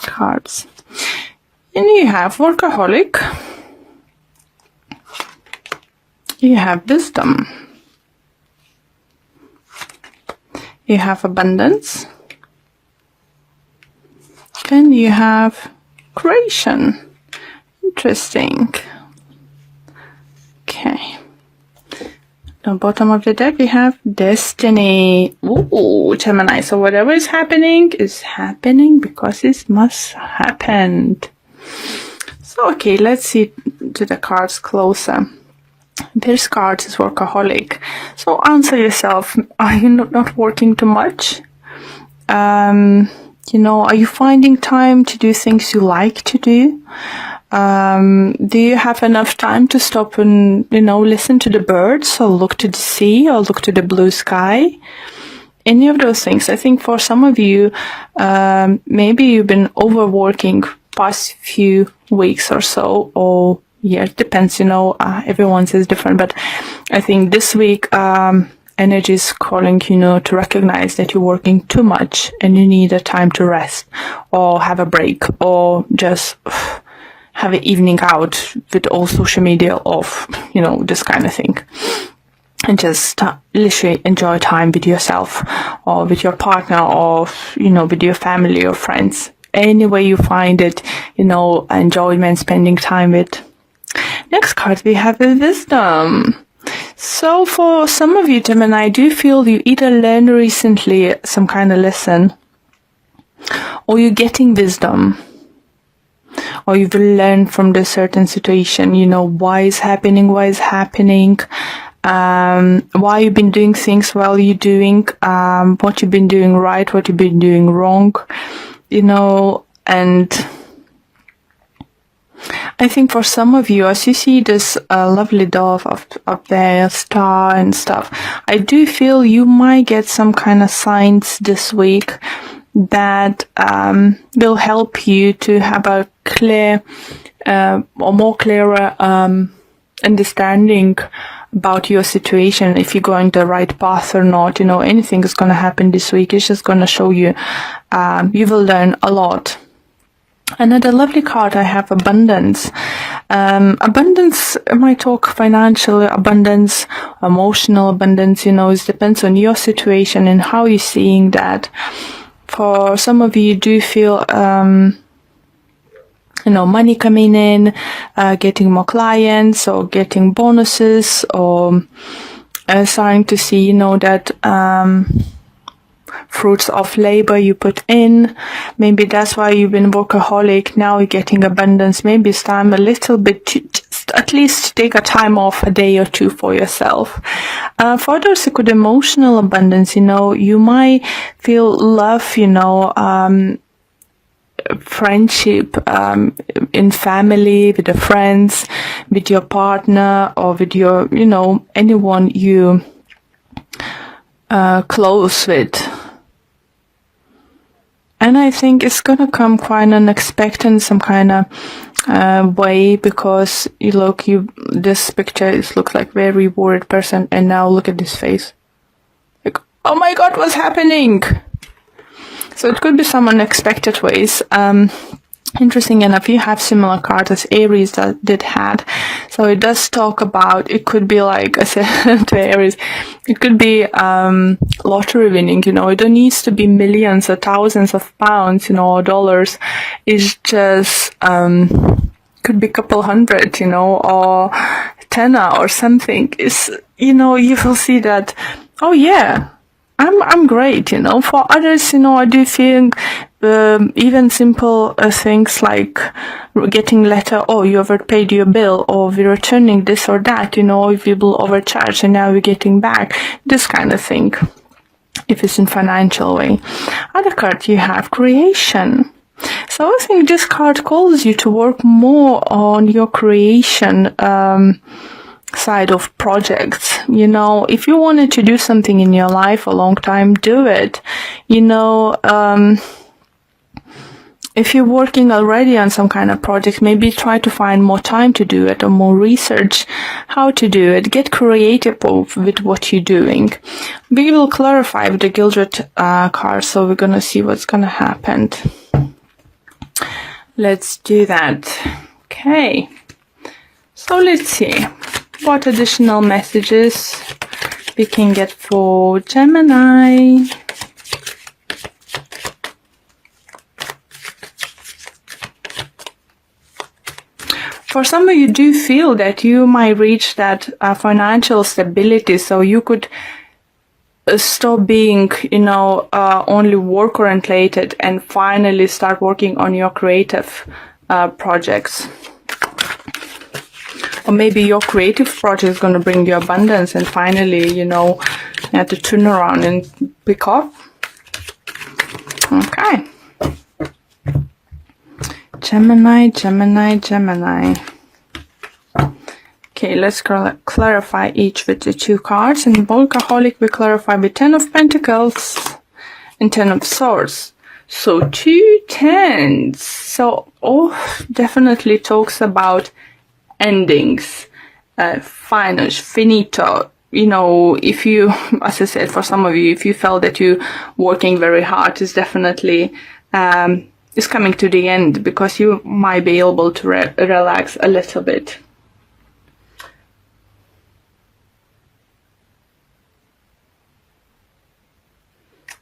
cards. And you have workaholic. You have wisdom. You have abundance. And you have creation. Interesting. Okay. At the bottom of the deck, we have destiny. Ooh, Gemini. So whatever is happening because it must happen. So, okay, let's see to the cards closer. This card is workaholic. So answer yourself, are you not working too much? Are you finding time to do things you like to do? Do you have enough time to stop and, listen to the birds or look to the sea or look to the blue sky? Any of those things. I think for some of you, maybe you've been overworking past few weeks or so, or it depends, everyone's is different, but I think this week, energy is calling, to recognize that you're working too much and you need a time to rest or have a break or just have an evening out with all social media off, this kind of thing. And just literally enjoy time with yourself or with your partner or, with your family or friends. Any way you find it, enjoyment, spending time with. Next card, we have the wisdom. So for some of you, Gemini, I do feel you either learned recently some kind of lesson or you're getting wisdom or you've learned from the certain situation, why is happening, why you've been doing things while you're doing, what you've been doing right, what you've been doing wrong, and I think for some of you, as you see this lovely dove up there, star and stuff, I do feel you might get some kind of signs this week that will help you to have a clear or more clearer understanding about your situation, if you're going the right path or not. Anything is going to happen this week. It's just going to show you. You will learn a lot. Another lovely card I have, abundance. Abundance might talk financial abundance, emotional abundance, it depends on your situation and how you're seeing that. For some of you do feel, money coming in, getting more clients or getting bonuses or starting to see, that, fruits of labor you put in. Maybe that's why you've been workaholic. Now you're getting abundance. Maybe it's time a little bit to just at least take a time off, a day or two for yourself. For others, it could emotional abundance. You might feel love, friendship, in family, with the friends, with your partner, or with your, anyone you close with. And I think it's gonna come quite unexpected, some kind of way, because this picture looks like very worried person, and now look at this face. Like, oh my God, what's happening? So it could be some unexpected ways. Interesting enough, you have similar cards as Aries that did had. So it does talk about, it could be like I said to Aries, it could be lottery winning, it don't need to be millions or thousands of pounds, or dollars. It's just could be a couple hundred, or tenner or something. It's, you will see that, oh yeah, I'm great, For others, I do think even simple things like getting letter, oh, you overpaid your bill, or we're returning this or that, if you will overcharge and now we're getting back, this kind of thing, if it's in financial way. Other card you have creation. So I think this card calls you to work more on your creation side of projects. If you wanted to do something in your life a long time, do it. If you're working already on some kind of project, maybe try to find more time to do it or more research how to do it. Get creative with what you're doing. We will clarify with the Gildred card, so we're going to see what's going to happen. Let's do that. Okay. So let's see what additional messages we can get for Gemini. For some of you do feel that you might reach that financial stability, so you could stop being, only work oriented and finally start working on your creative projects. Or maybe your creative project is going to bring you abundance and finally, you have to turn around and pick up. Okay. Gemini, Gemini, Gemini. Okay, let's clarify each with the 2 cards. And Workaholic we clarify with 10 of Pentacles and 10 of Swords. So 2 tens. So, definitely talks about endings, finito. If you, as I said, for some of you, if you felt that you working very hard, is definitely is coming to the end, because you might be able to relax a little bit.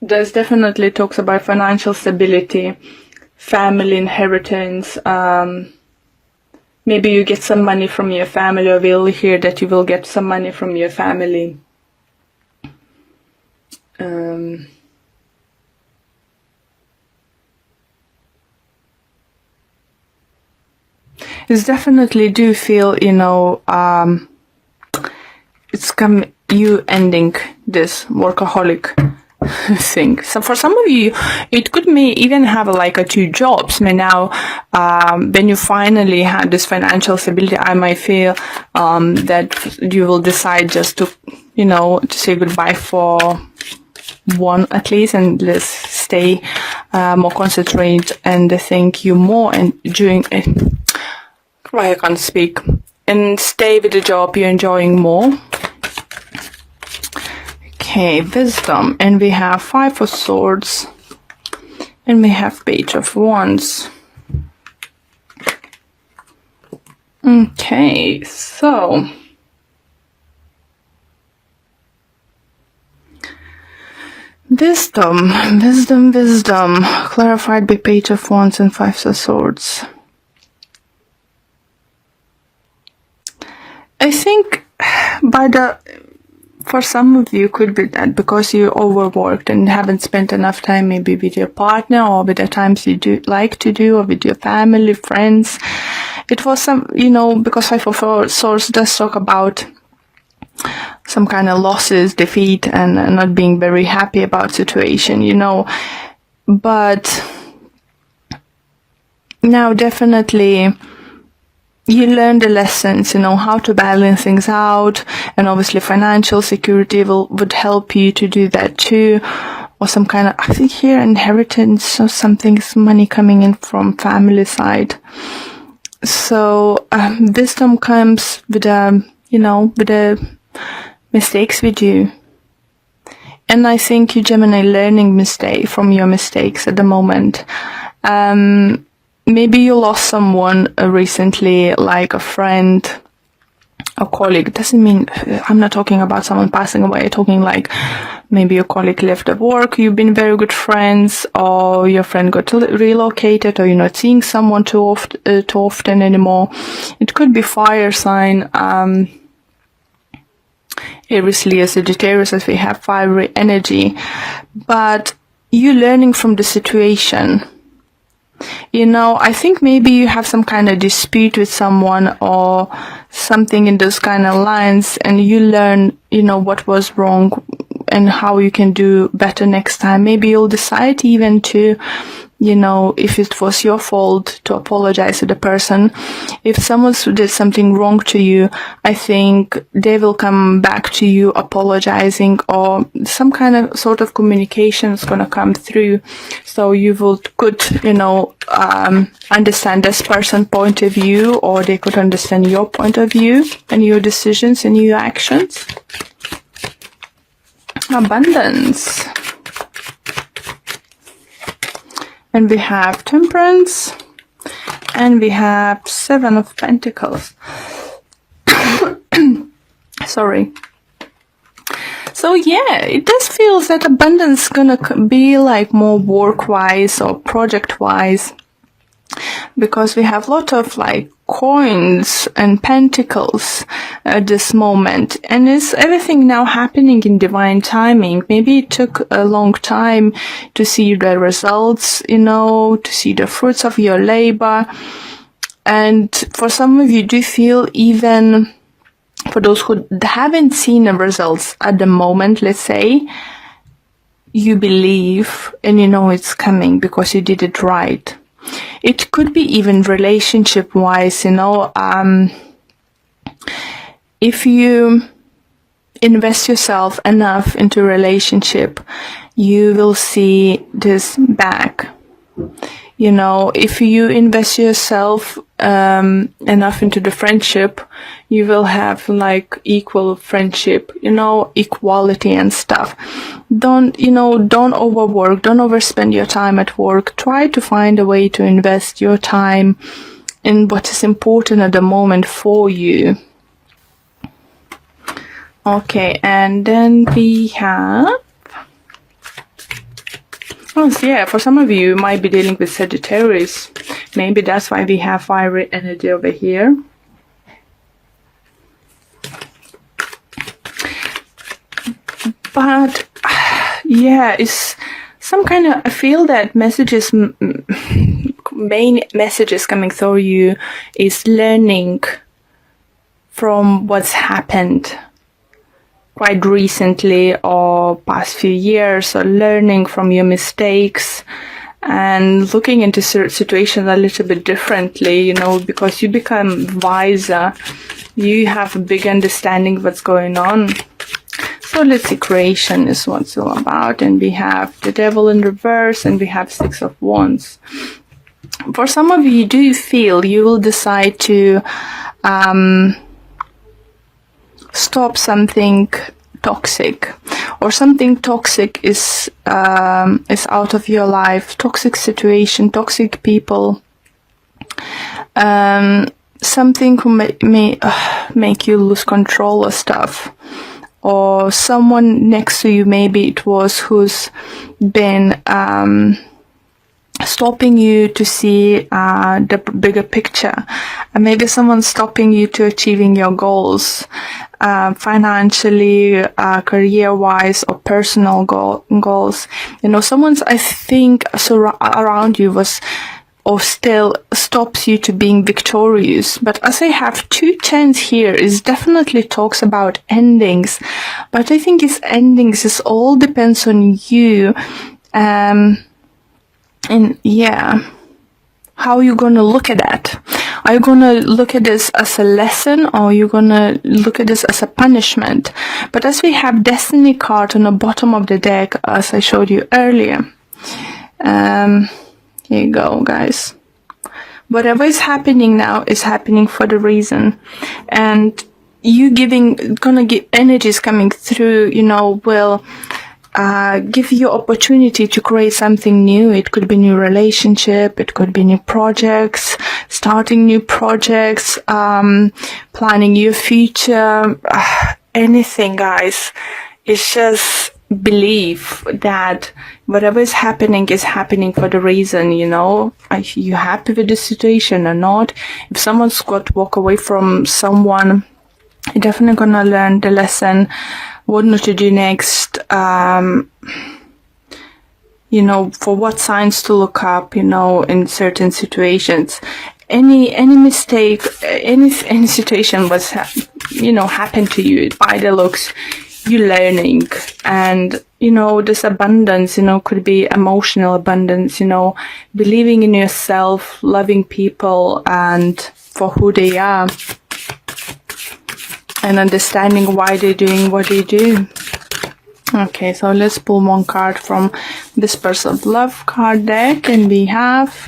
There's definitely talks about financial stability, family inheritance. Maybe you get some money from your family, or we'll hear that you will get some money from your family. It's definitely do feel, it's you ending this workaholic thing. So for some of you, it could even have like 2 jobs. Now, when you finally had this financial stability, I might feel that you will decide just to, to say goodbye for one at least, and let's stay more concentrated and think you more and doing it. Right, I can't speak. And stay with the job you're enjoying more. Okay, wisdom. And we have 5 of Swords. And we have Page of Wands. Okay, so wisdom, clarified by Page of Wands and 5 of Swords. I think for some of you could be that because you overworked and haven't spent enough time maybe with your partner, or with the times you do like to do, or with your family, friends. It was some, because 5 of Swords does talk about some kind of losses, defeat, and not being very happy about situation, But now definitely you learn the lessons, how to balance things out, and obviously financial security would help you to do that too, or some kind of, I think here, inheritance or something, money coming in from family side. So wisdom comes with with the mistakes we do, and I think you, Gemini, learning from your mistakes at the moment. Maybe you lost someone recently, like a friend, a colleague. Doesn't mean, I'm not talking about someone passing away. I'm talking like maybe your colleague left at work, you've been very good friends, or your friend got relocated, or you're not seeing someone too often anymore. It could be fire sign, Aries, Leo, Sagittarius, as we have fiery energy. But you learning from the situation. I think maybe you have some kind of dispute with someone or something in those kind of lines, and you learn, what was wrong and how you can do better next time. Maybe you'll decide even to, if it was your fault, to apologize to the person. If someone did something wrong to you, I think they will come back to you apologizing, or some kind of sort of communication is going to come through. So you could, understand this person's point of view, or they could understand your point of view and your decisions and your actions. Abundance. And we have Temperance. And we have 7 of Pentacles. Sorry. So yeah, it does feel that abundance gonna be like more work-wise or project-wise, because we have a lot of like coins and pentacles at this moment, and is everything now happening in divine timing. Maybe it took a long time to see the results, to see the fruits of your labor. And for some of you, do feel, even for those who haven't seen the results at the moment, let's say, you believe and you know it's coming because you did it right. It could be even relationship-wise, if you invest yourself enough into a relationship, you will see this back. If you invest yourself enough into the friendship, you will have like equal friendship, equality and stuff. Don't overwork, don't overspend your time at work. Try to find a way to invest your time in what is important at the moment for you. Okay, and then we have... Oh, so yeah, for some of you, you might be dealing with Sagittarius. Maybe that's why we have fiery energy over here. But, yeah, it's some kind of... I feel that messages, main messages coming through you is learning from what's happened quite recently or past few years, or learning from your mistakes and looking into situations a little bit differently, because you become wiser. You have a big understanding of what's going on. So let's see, creation is what it's all about. And we have the Devil in reverse, and we have 6 of Wands. For some of you, do you feel you will decide to stop something toxic, or something toxic is out of your life, toxic situation, toxic people, something who may make you lose control of stuff, or someone next to you, maybe it was, who's been stopping you to see the bigger picture. And maybe someone's stopping you to achieving your goals, financially, career-wise, or personal goals. Someone's, I think, around you was, or still stops you to being victorious. But as I have 2 10s here, it definitely talks about endings. But I think it's endings, it all depends on you. And yeah, how are you going to look at that? Are you going to look at this as a lesson, or are you going to look at this as a punishment? But as we have Destiny card on the bottom of the deck, as I showed you earlier, here you go, guys. Whatever is happening now is happening for the reason. And you gonna get energies coming through, will give you opportunity to create something new. It could be new relationship, it could be new projects, starting new projects, planning your future, anything, guys. It's just believe that whatever is happening for the reason, Are you happy with the situation or not? If someone's got to walk away from someone, you're definitely gonna learn the lesson, what not to do next, for what signs to look up, in certain situations. Any mistake, any situation was, happened to you, by the looks, you're learning. And, this abundance, could be emotional abundance, believing in yourself, loving people and for who they are, and understanding why they're doing what they do. Okay, so let's pull one card from this Person of Love card deck, and we have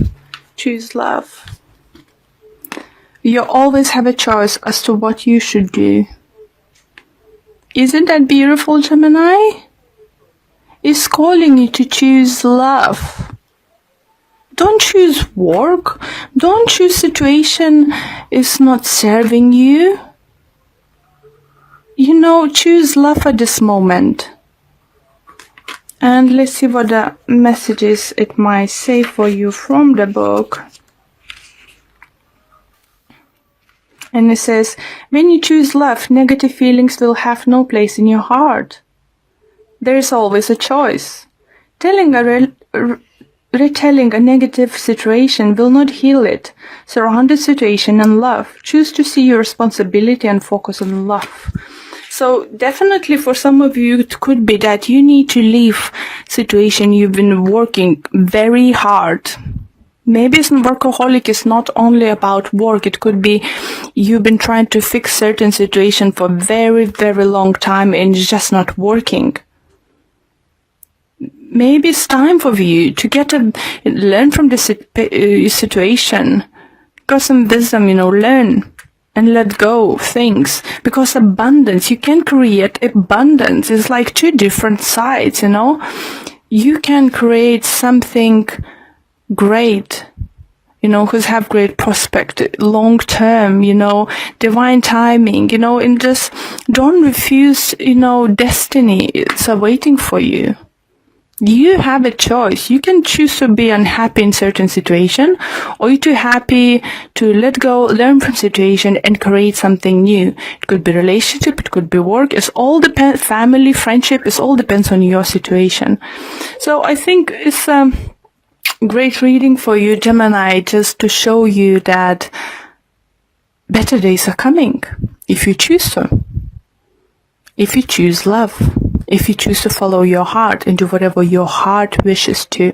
Choose Love. You always have a choice as to what you should do. Isn't that beautiful, Gemini? It's calling you to choose love. Don't choose work. Don't choose situation is not serving you. Choose love at this moment. And let's see what the messages it might say for you from the book. And it says, when you choose love, negative feelings will have no place in your heart. There is always a choice. Retelling a negative situation will not heal it. Surround the situation in love. Choose to see your responsibility and focus on love. So definitely for some of you, it could be that you need to leave situation you've been working very hard. Maybe it's workaholic is not only about work. It could be you've been trying to fix certain situation for very, very long time and it's just not working. Maybe it's time for you to learn from the situation. Got some wisdom, learn and let go of things. Because abundance, you can create abundance. It's like two different sides, You can create something great, who's have great prospect, long term, divine timing, and just don't refuse, destiny. It's awaiting for you. You have a choice. You can choose to be unhappy in certain situation, or you're too happy to let go, learn from situation, and create something new. It could be relationship, it could be work. It's all depends. Family, friendship. It all depends on your situation. So I think it's great reading for you, Gemini, just to show you that better days are coming if you choose to. If you choose love. If you choose to follow your heart and do whatever your heart wishes to.